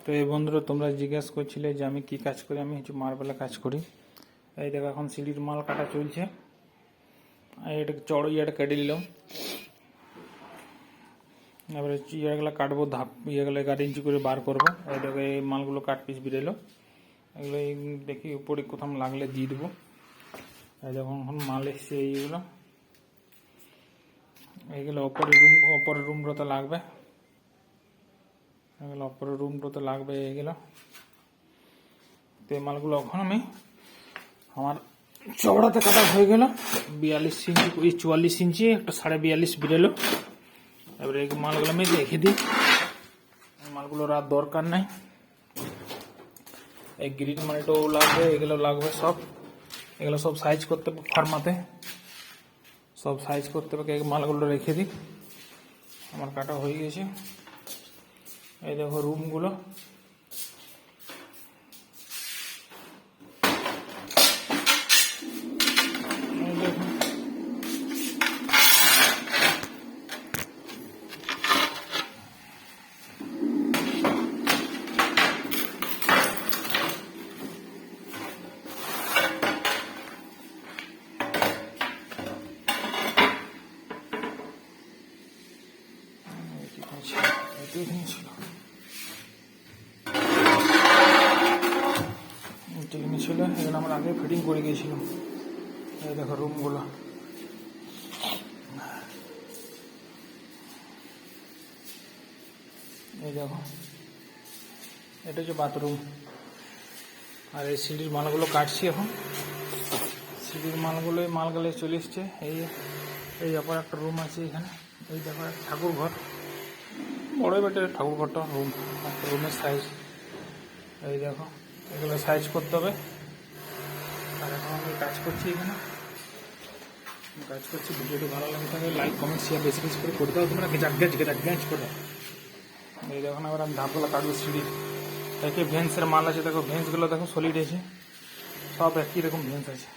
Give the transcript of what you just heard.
তো এই বন্ধুরা, তোমরা জিজ্ঞেস করছিলে যে আমি কি কাজ করি। আমি হচ্ছে মার্বেলের কাজ করি। এই দেখো এখন সিঁড়ির মাল কাটা চলছে। এটা চড়ো ইয়েটা কেটে নিলাম, এবারে ইয়েগুলো কাটবো, ধাপ ইয়েগুলো 11 ইঞ্চি করে বার করবো। এই দেখো এই মালগুলো কাট পিস বেরোলো। এগুলো দেখি উপরে কোথাও লাগলে দিয়ে দেবো। এই দেখো এখন মাল এসছে এইগুলো অপরের রুমগুলোতে লাগবে। এগুলো অপরের রুমগুলোতে লাগবে এইগুলো। তো এই মালগুলো এখন আমি আমার চওড়াতে কাটা হয়ে গেল 42 ইঞ্চি, 44 ইঞ্চি, একটা 42.5 বেরোলো। এবারে এই মালগুলো আমি রেখে দিই, মালগুলোর আর দরকার নাই। এই গ্রিন মালটাও লাগবে, এগুলো লাগবে সব। এগুলো সব সাইজ করতে হবে, ফার্মাতে সব সাইজ করতে হবে। এই মালগুলো রেখে দিই, আমার কাটা হয়ে গেছে। এই দেখো রুমগুলো, ছিল এখানে আমরা আগে ফিটিং করে গিয়েছিলাম। এই দেখো রুমগুলো, এই দেখো এটা হচ্ছে বাথরুম। আর এই সিঁড়ির মালগুলো কাটছি এখন। সিঁড়ির মালগুলো চলে এসছে। এই অপর একটা রুম আছে এখানে। এই দেখো ঠাকুর ঘর, বড় বেটের ঠাকুর ঘরটা রুম, একটা রুমের সাইজ। এই দেখো এগুলো সাইজ করতে হবে। আর এখন আমি কাজ করছি এখানে, ভিডিওটি ভালো লাগে থাকে লাইক কমেন্ট শেয়ার বেশি বেশি করে করতে হবে তোমরা, গেঁচ করে। এই দেখো এবার আমি ধাপগুলো কাটবো সিঁড়ি। একে ভেন্সের মাল আছে, দেখো ভেন্সগুলো দেখো সলিড আছে, সব একই রকম ভেন্স আছে।